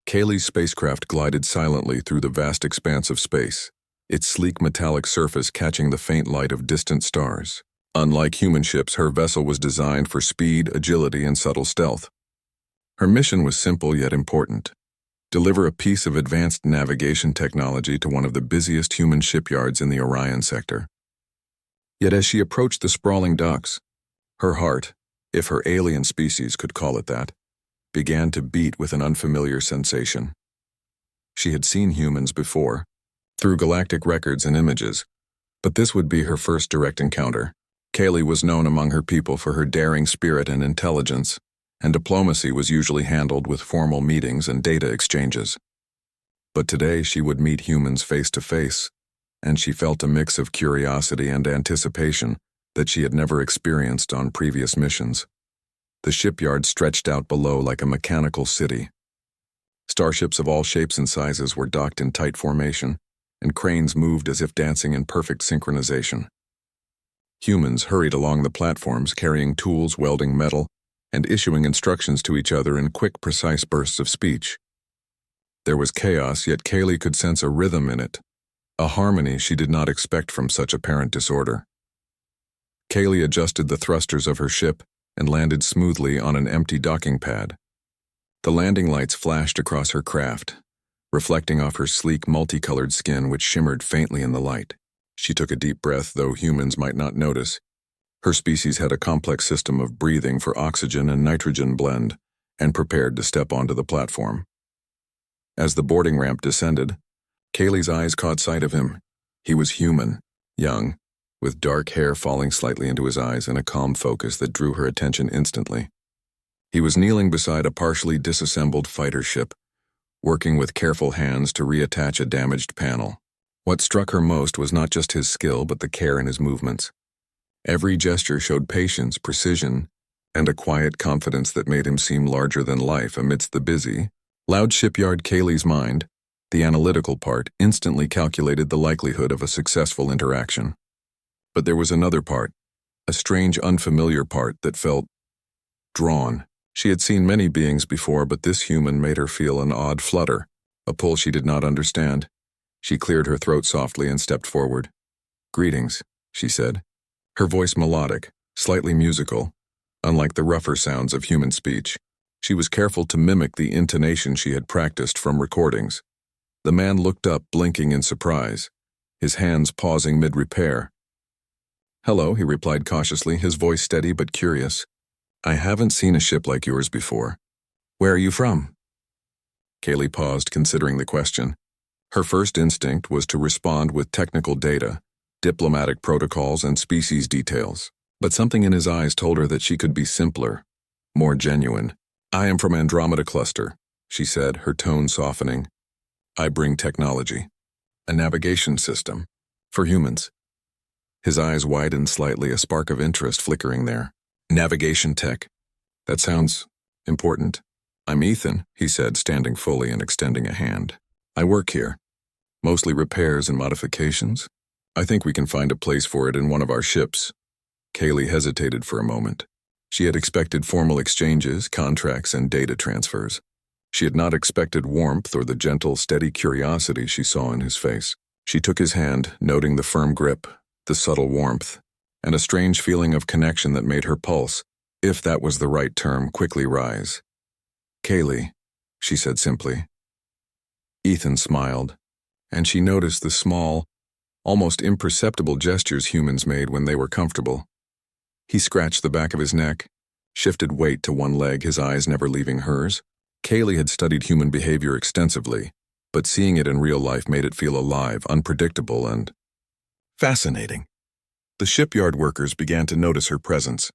Kaylee's spacecraft glided silently through the vast expanse of space, its sleek metallic surface catching the faint light of distant stars. Unlike human ships, her vessel was designed for speed, agility, and subtle stealth. Her mission was simple yet important: deliver a piece of advanced navigation technology to one of the busiest human shipyards in the Orion sector. Yet as she approached the sprawling docks, her heart, if her alien species could call it that, began to beat with an unfamiliar sensation. She had seen humans before, through galactic records and images, but this would be her first direct encounter. Kaylee was known among her people for her daring spirit and intelligence, and diplomacy was usually handled with formal meetings and data exchanges. But today she would meet humans face to face, and she felt a mix of curiosity and anticipation that she had never experienced on previous missions. The shipyard stretched out below like a mechanical city. Starships of all shapes and sizes were docked in tight formation, and cranes moved as if dancing in perfect synchronization. Humans hurried along the platforms carrying tools, welding metal, and issuing instructions to each other in quick, precise bursts of speech. There was chaos, yet Kaylee could sense a rhythm in it, a harmony she did not expect from such apparent disorder. Kaylee adjusted the thrusters of her ship and landed smoothly on an empty docking pad. The landing lights flashed across her craft, reflecting off her sleek, multicolored skin which shimmered faintly in the light. She took a deep breath, though humans might not notice. Her species had a complex system of breathing for oxygen and nitrogen blend, and prepared to step onto the platform. As the boarding ramp descended, Kaylee's eyes caught sight of him. He was human, young, with dark hair falling slightly into his eyes and a calm focus that drew her attention instantly. He was kneeling beside a partially disassembled fighter ship, working with careful hands to reattach a damaged panel. What struck her most was not just his skill, but the care in his movements. Every gesture showed patience, precision, and a quiet confidence that made him seem larger than life amidst the busy, loud shipyard. Kaylee's mind, the analytical part, instantly calculated the likelihood of a successful interaction. But there was another part, a strange, unfamiliar part that felt drawn. She had seen many beings before, but this human made her feel an odd flutter, a pull she did not understand. She cleared her throat softly and stepped forward. "Greetings," she said, her voice melodic, slightly musical, unlike the rougher sounds of human speech. She was careful to mimic the intonation she had practiced from recordings. The man looked up, blinking in surprise, his hands pausing mid-repair. "Hello," he replied cautiously, his voice steady but curious. "I haven't seen a ship like yours before. Where are you from?" Kaylee paused, considering the question. Her first instinct was to respond with technical data, diplomatic protocols, and species details. But something in his eyes told her that she could be simpler, more genuine. "I am from Andromeda Cluster," she said, her tone softening. "I bring technology, a navigation system, for humans." His eyes widened slightly, a spark of interest flickering there. "Navigation tech. That sounds important." "I'm Ethan," he said, standing fully and extending a hand. "I work here. Mostly repairs and modifications. I think we can find a place for it in one of our ships." Kaylee hesitated for a moment. She had expected formal exchanges, contracts, and data transfers. She had not expected warmth or the gentle, steady curiosity she saw in his face. She took his hand, noting the firm grip, the subtle warmth, and a strange feeling of connection that made her pulse, if that was the right term, quickly rise. "Kaylee," she said simply. Ethan smiled, and she noticed the small, almost imperceptible gestures humans made when they were comfortable. He scratched the back of his neck, shifted weight to one leg, his eyes never leaving hers. Kaylee had studied human behavior extensively, but seeing it in real life made it feel alive, unpredictable, and fascinating. The shipyard workers began to notice her presence.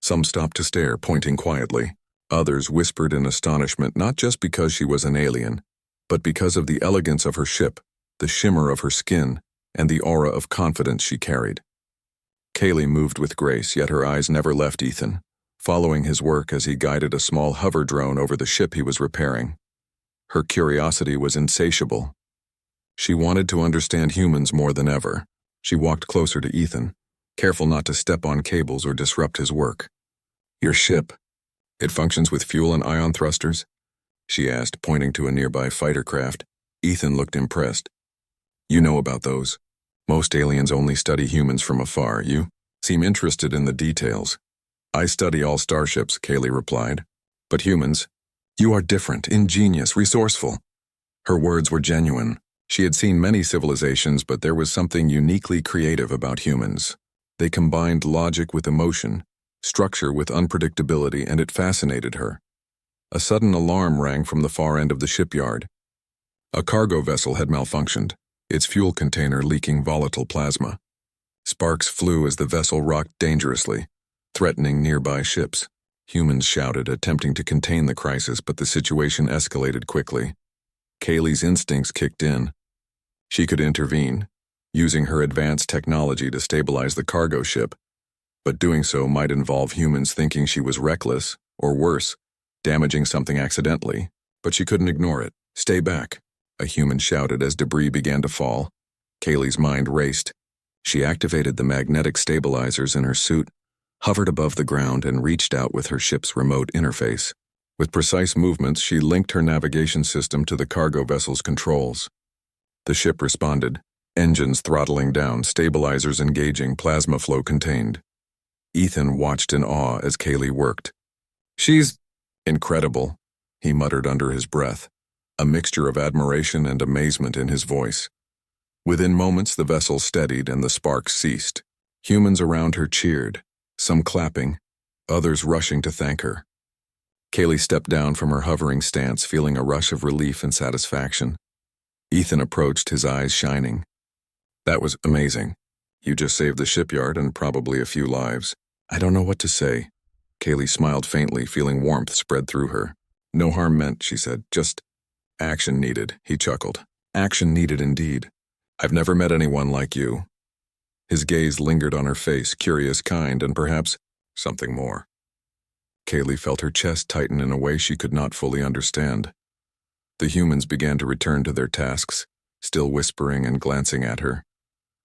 Some stopped to stare, pointing quietly. Others whispered in astonishment, not just because she was an alien, but because of the elegance of her ship, the shimmer of her skin, and the aura of confidence she carried. Kaylee moved with grace, yet her eyes never left Ethan, following his work as he guided a small hover drone over the ship he was repairing. Her curiosity was insatiable. She wanted to understand humans more than ever. She walked closer to Ethan, careful not to step on cables or disrupt his work. "Your ship, it functions with fuel and ion thrusters?" she asked, pointing to a nearby fighter craft. Ethan looked impressed. You know about those. Most aliens only study humans from afar. You seem interested in the details. I study all starships, Kaylee replied. But humans, you are different, ingenious, resourceful. Her words were genuine. She had seen many civilizations, but there was something uniquely creative about humans. They combined logic with emotion, structure with unpredictability, and it fascinated her. A sudden alarm rang from the far end of the shipyard. A cargo vessel had malfunctioned, its fuel container leaking volatile plasma. Sparks flew as the vessel rocked dangerously, threatening nearby ships. Humans shouted, attempting to contain the crisis, but the situation escalated quickly. Kaylee's instincts kicked in. She could intervene, using her advanced technology to stabilize the cargo ship, but doing so might involve humans thinking she was reckless, or worse, damaging something accidentally. But she couldn't ignore it. Stay back, a human shouted as debris began to fall. Kaylee's mind raced. She activated the magnetic stabilizers in her suit, hovered above the ground, and reached out with her ship's remote interface. With precise movements, she linked her navigation system to the cargo vessel's controls. The ship responded, engines throttling down, stabilizers engaging, plasma flow contained. Ethan watched in awe as Kaylee worked. She's incredible, he muttered under his breath, a mixture of admiration and amazement in his voice. Within moments, the vessel steadied and the sparks ceased. Humans around her cheered, some clapping, others rushing to thank her. Kaylee stepped down from her hovering stance, feeling a rush of relief and satisfaction. Ethan approached, his eyes shining. That was amazing. You just saved the shipyard and probably a few lives. I don't know what to say. Kaylee smiled faintly, feeling warmth spread through her. No harm meant, she said, just action needed, he chuckled. Action needed indeed. I've never met anyone like you. His gaze lingered on her face, curious, kind, and perhaps something more. Kaylee felt her chest tighten in a way she could not fully understand. The humans began to return to their tasks, still whispering and glancing at her.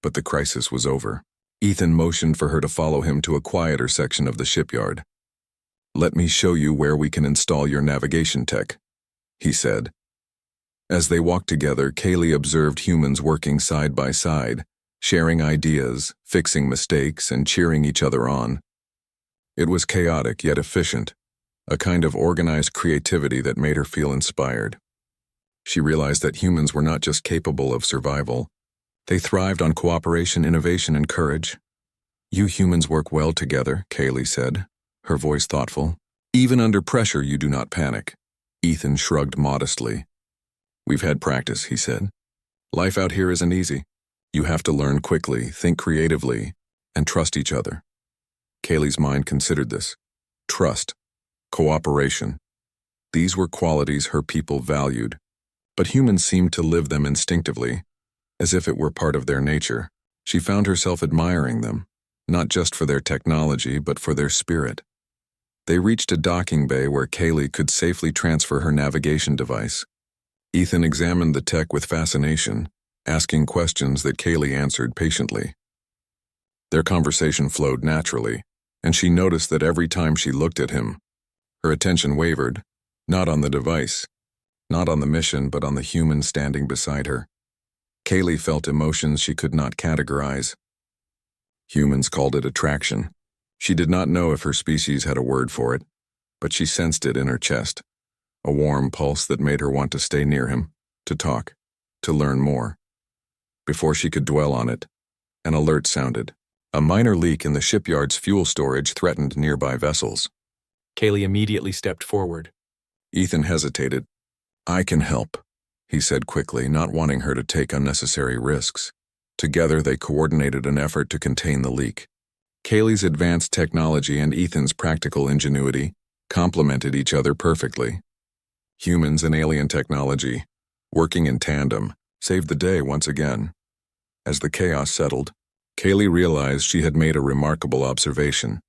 But the crisis was over. Ethan motioned for her to follow him to a quieter section of the shipyard. Let me show you where we can install your navigation tech, he said. As they walked together, Kaylee observed humans working side by side, sharing ideas, fixing mistakes, and cheering each other on. It was chaotic yet efficient, a kind of organized creativity that made her feel inspired. She realized that humans were not just capable of survival. They thrived on cooperation, innovation, and courage. You humans work well together, Kaylee said, her voice thoughtful. Even under pressure, you do not panic. Ethan shrugged modestly. We've had practice, he said. Life out here isn't easy. You have to learn quickly, think creatively, and trust each other. Kaylee's mind considered this. Trust, cooperation. These were qualities her people valued, but humans seemed to live them instinctively, as if it were part of their nature. She found herself admiring them, not just for their technology, but for their spirit. They reached a docking bay where Kaylee could safely transfer her navigation device. Ethan examined the tech with fascination, asking questions that Kaylee answered patiently. Their conversation flowed naturally, and she noticed that every time she looked at him, her attention wavered, not on the device, not on the mission, but on the human standing beside her. Kaylee felt emotions she could not categorize. Humans called it attraction. She did not know if her species had a word for it, but she sensed it in her chest, a warm pulse that made her want to stay near him, to talk, to learn more. Before she could dwell on it, an alert sounded. A minor leak in the shipyard's fuel storage threatened nearby vessels. Kaylee immediately stepped forward. Ethan hesitated. I can help, he said quickly, not wanting her to take unnecessary risks. Together they coordinated an effort to contain the leak. Kaylee's advanced technology and Ethan's practical ingenuity complemented each other perfectly. Humans and alien technology, working in tandem, saved the day once again. As the chaos settled, Kaylee realized she had made a remarkable observation.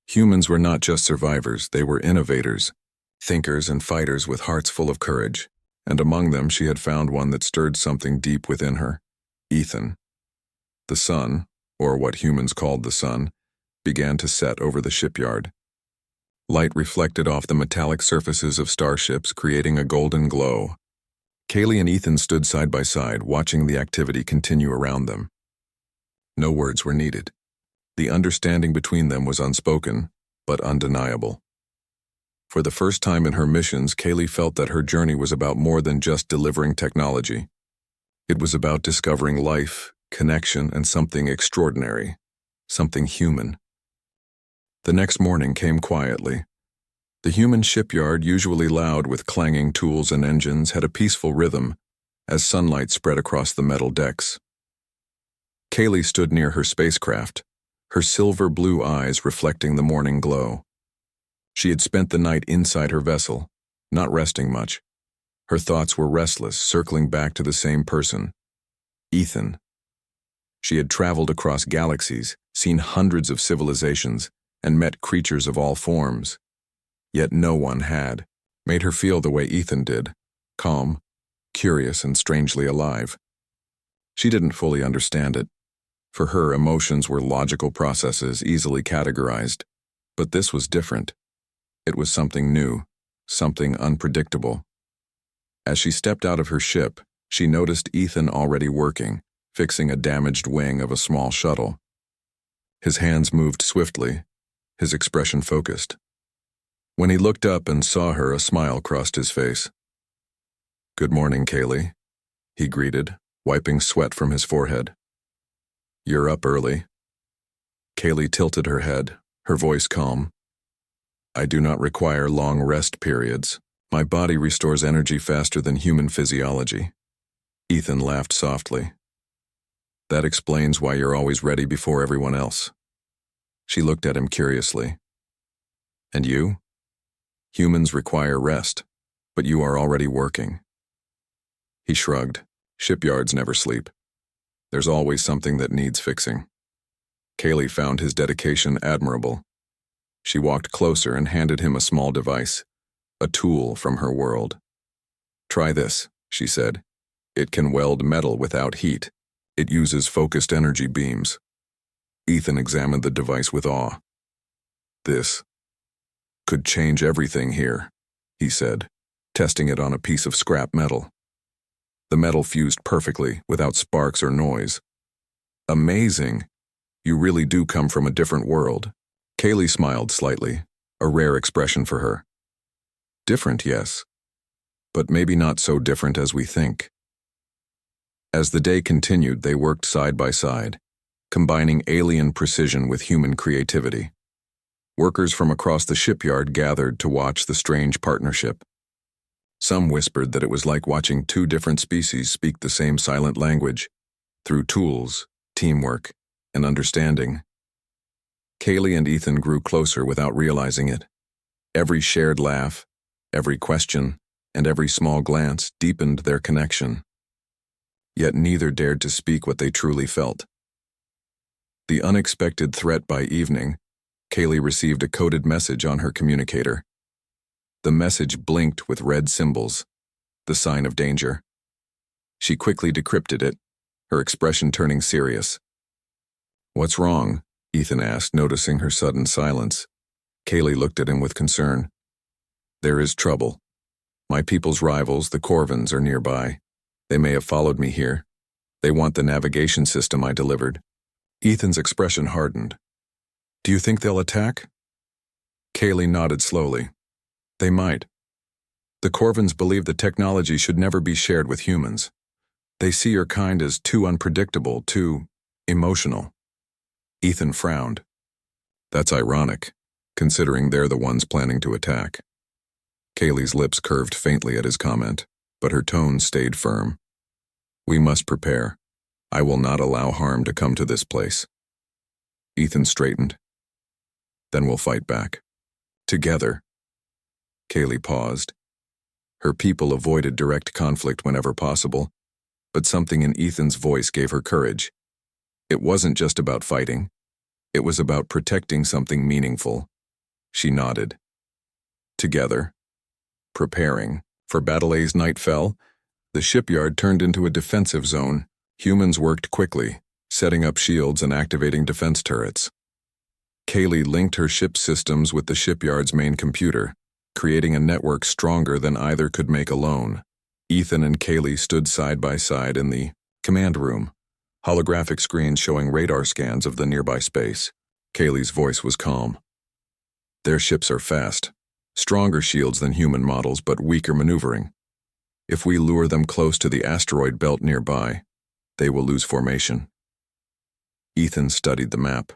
Humans were not just survivors, they were innovators, thinkers and fighters with hearts full of courage, and among them she had found one that stirred something deep within her, Ethan. The sun, or what humans called the sun, began to set over the shipyard. Light reflected off the metallic surfaces of starships, creating a golden glow. Kaylee and Ethan stood side by side, watching the activity continue around them. No words were needed. The understanding between them was unspoken, but undeniable. For the first time in her missions, Kaylee felt that her journey was about more than just delivering technology. It was about discovering life, connection, and something extraordinary, something human. The next morning came quietly. The human shipyard, usually loud with clanging tools and engines, had a peaceful rhythm as sunlight spread across the metal decks. Kaylee stood near her spacecraft, her silver-blue eyes reflecting the morning glow. She had spent the night inside her vessel, not resting much. Her thoughts were restless, circling back to the same person, Ethan. She had traveled across galaxies, seen hundreds of civilizations, and met creatures of all forms. Yet no one had made her feel the way Ethan did, calm, curious, and strangely alive. She didn't fully understand it. For her, emotions were logical processes easily categorized. But this was different. It was something new, something unpredictable. As she stepped out of her ship, she noticed Ethan already working, fixing a damaged wing of a small shuttle. His hands moved swiftly, his expression focused. When he looked up and saw her, a smile crossed his face. "Good morning, Kaylee," he greeted, wiping sweat from his forehead. "You're up early." Kaylee tilted her head, her voice calm. "I do not require long rest periods. My body restores energy faster than human physiology." Ethan laughed softly. "That explains why you're always ready before everyone else." She looked at him curiously. "And you? Humans require rest, but you are already working." He shrugged. "Shipyards never sleep. There's always something that needs fixing." Kaylee found his dedication admirable. She walked closer and handed him a small device, a tool from her world. "Try this," she said. "It can weld metal without heat. It uses focused energy beams." Ethan examined the device with awe. "This could change everything here," he said, testing it on a piece of scrap metal. The metal fused perfectly, without sparks or noise. "Amazing! You really do come from a different world." Kaylee smiled slightly, a rare expression for her. "Different, yes, but maybe not so different as we think." As the day continued, they worked side by side, combining alien precision with human creativity. Workers from across the shipyard gathered to watch the strange partnership. Some whispered that it was like watching two different species speak the same silent language, through tools, teamwork, and understanding. Kaylee and Ethan grew closer without realizing it. Every shared laugh, every question, and every small glance deepened their connection. Yet neither dared to speak what they truly felt. The unexpected threat by evening, Kaylee received a coded message on her communicator. The message blinked with red symbols, the sign of danger. She quickly decrypted it, her expression turning serious. "What's wrong?" Ethan asked, noticing her sudden silence. Kaylee looked at him with concern. "There is trouble. My people's rivals, the Corvins, are nearby. They may have followed me here. They want the navigation system I delivered." Ethan's expression hardened. "Do you think they'll attack?" Kaylee nodded slowly. "They might. The Corvins believe the technology should never be shared with humans. They see your kind as too unpredictable, too emotional." Ethan frowned. "That's ironic, considering they're the ones planning to attack." Kaylee's lips curved faintly at his comment, but her tone stayed firm. "We must prepare. I will not allow harm to come to this place." Ethan straightened. "Then we'll fight back. Together." Kaylee paused. Her people avoided direct conflict whenever possible, but something in Ethan's voice gave her courage. It wasn't just about fighting. It was about protecting something meaningful. She nodded. Together, preparing. For battle as night fell, the shipyard turned into a defensive zone. Humans worked quickly, setting up shields and activating defense turrets. Kaylee linked her ship's systems with the shipyard's main computer, creating a network stronger than either could make alone. Ethan and Kaylee stood side by side in the command room, holographic screens showing radar scans of the nearby space. Kaylee's voice was calm. Their ships are fast, stronger shields than human models, but weaker maneuvering. If we lure them close to the asteroid belt nearby, they will lose formation. Ethan studied the map.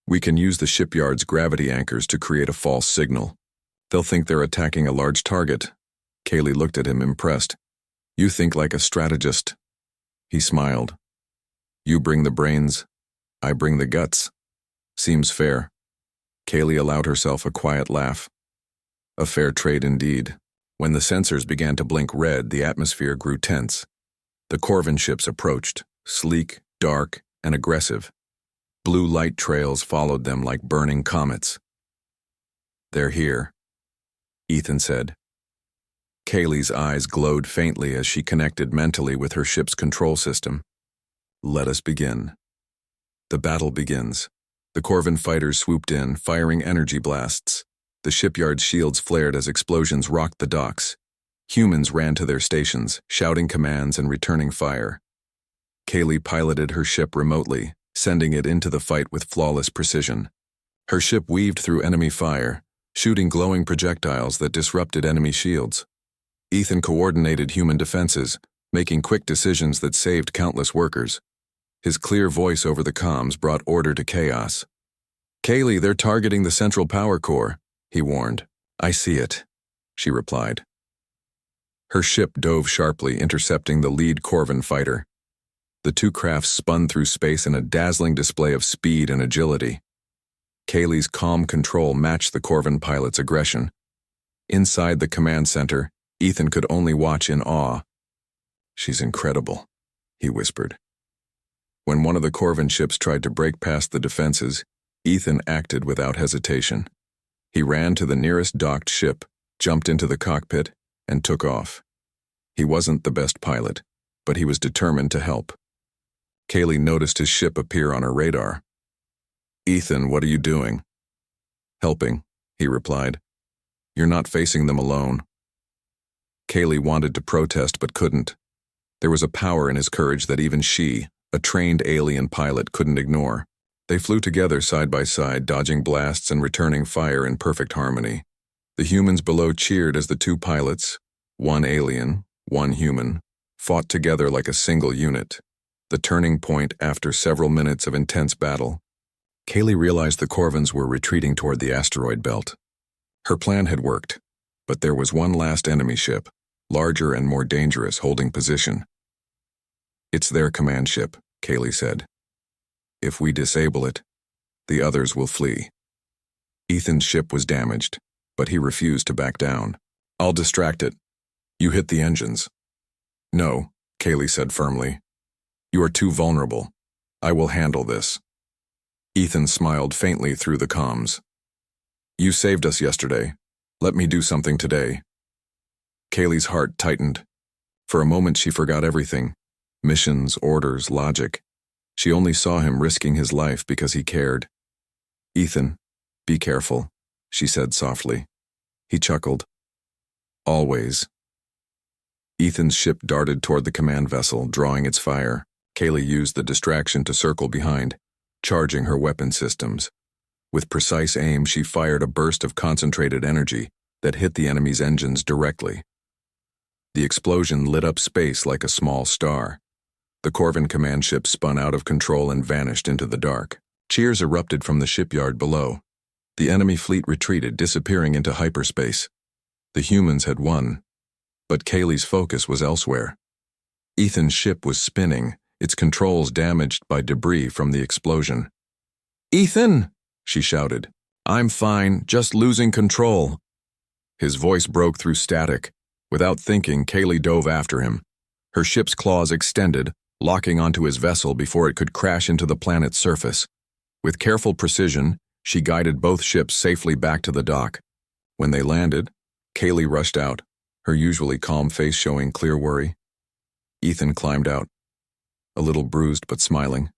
We can use the shipyard's gravity anchors to create a false signal. They'll think they're attacking a large target. Kaylee looked at him, impressed. You think like a strategist. He smiled. You bring the brains, I bring the guts. Seems fair. Kaylee allowed herself a quiet laugh. A fair trade indeed. When the sensors began to blink red, the atmosphere grew tense. The Corvin ships approached, sleek, dark, and aggressive. Blue light trails followed them like burning comets. They're here, Ethan said. Kaylee's eyes glowed faintly as she connected mentally with her ship's control system. Let us begin. The battle begins. The Corvin fighters swooped in, firing energy blasts. The shipyard's shields flared as explosions rocked the docks. Humans ran to their stations, shouting commands and returning fire. Kaylee piloted her ship remotely, sending it into the fight with flawless precision. Her ship weaved through enemy fire, shooting glowing projectiles that disrupted enemy shields. Ethan coordinated human defenses, making quick decisions that saved countless workers. His clear voice over the comms brought order to chaos. Kaylee, they're targeting the central power core, he warned. I see it, she replied. Her ship dove sharply, intercepting the lead Corvin fighter. The two crafts spun through space in a dazzling display of speed and agility. Kaylee's calm control matched the Corvin pilot's aggression. Inside the command center, Ethan could only watch in awe. She's incredible, he whispered. When one of the Corvin ships tried to break past the defenses, Ethan acted without hesitation. He ran to the nearest docked ship, jumped into the cockpit, and took off. He wasn't the best pilot, but he was determined to help. Kaylee noticed his ship appear on her radar. Ethan, what are you doing? Helping, he replied. You're not facing them alone. Kaylee wanted to protest but couldn't. There was a power in his courage that even she, a trained alien pilot, couldn't ignore. They flew together side by side, dodging blasts and returning fire in perfect harmony. The humans below cheered as the two pilots, one alien, one human, fought together like a single unit. The turning point after several minutes of intense battle. Kaylee realized the Corvins were retreating toward the asteroid belt. Her plan had worked, but there was one last enemy ship, larger and more dangerous, holding position. It's their command ship, Kaylee said. If we disable it, the others will flee. Ethan's ship was damaged, but he refused to back down. I'll distract it. You hit the engines. No, Kaylee said firmly. You are too vulnerable. I will handle this. Ethan smiled faintly through the comms. You saved us yesterday. Let me do something today. Kaylee's heart tightened. For a moment she forgot everything. Missions, orders, logic. She only saw him risking his life because he cared. Ethan, be careful, she said softly. He chuckled. Always. Ethan's ship darted toward the command vessel, drawing its fire. Kaylee used the distraction to circle behind, charging her weapon systems. With precise aim, she fired a burst of concentrated energy that hit the enemy's engines directly. The explosion lit up space like a small star. The Corvin command ship spun out of control and vanished into the dark. Cheers erupted from the shipyard below. The enemy fleet retreated, disappearing into hyperspace. The humans had won, but Kaylee's focus was elsewhere. Ethan's ship was spinning, its controls damaged by debris from the explosion. Ethan, she shouted. I'm fine, just losing control. His voice broke through static. Without thinking, Kaylee dove after him. Her ship's claws extended, locking onto his vessel before it could crash into the planet's surface. With careful precision, she guided both ships safely back to the dock. When they landed, Kaylee rushed out, her usually calm face showing clear worry. Ethan climbed out, a little bruised but smiling.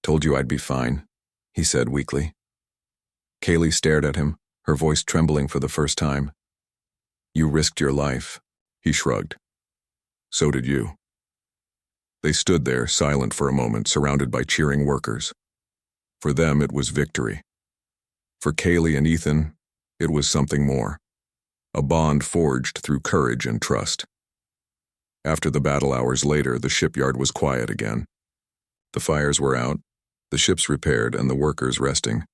Told you I'd be fine, he said weakly. Kaylee stared at him, her voice trembling for the first time. You risked your life, he shrugged. So did you. They stood there, silent for a moment, surrounded by cheering workers. For them, it was victory. For Kaylee and Ethan, it was something more. A bond forged through courage and trust. After the battle hours later, the shipyard was quiet again. The fires were out, the ships repaired, and the workers resting.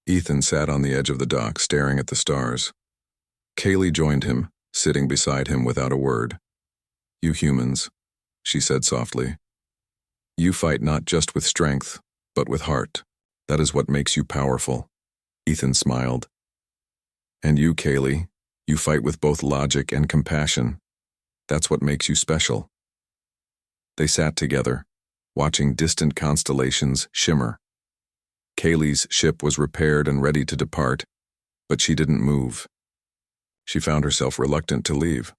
Ethan sat on the edge of the dock, staring at the stars. Kaylee joined him, sitting beside him without a word. You humans, she said softly. You fight not just with strength, but with heart. That is what makes you powerful. Ethan smiled. And you, Kaylee, you fight with both logic and compassion. That's what makes you special. They sat together, watching distant constellations shimmer. Kaylee's ship was repaired and ready to depart, but she didn't move. She found herself reluctant to leave.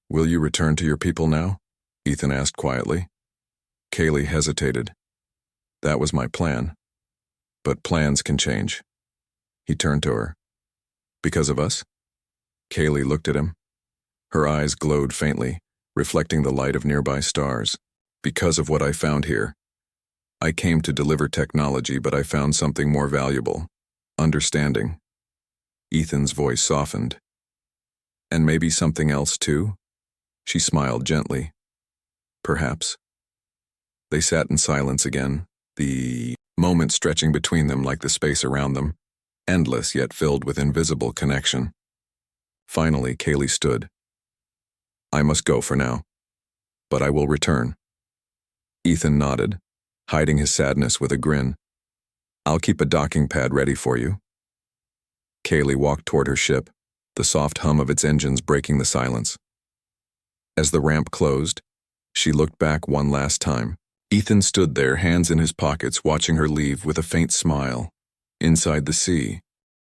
Will you return to your people now? Ethan asked quietly. Kaylee hesitated. That was my plan. But plans can change. He turned to her. Because of us? Kaylee looked at him. Her eyes glowed faintly, reflecting the light of nearby stars. Because of what I found here. I came to deliver technology, but I found something more valuable. Understanding. Ethan's voice softened. And maybe something else too? She smiled gently. Perhaps. They sat in silence again, the moment stretching between them like the space around them, endless yet filled with invisible connection. Finally, Kaylee stood. I must go for now, but I will return. Ethan nodded, hiding his sadness with a grin. I'll keep a docking pad ready for you. Kaylee walked toward her ship, the soft hum of its engines breaking the silence. As the ramp closed, she looked back one last time. Ethan stood there, hands in his pockets, watching her leave with a faint smile. Inside the sea,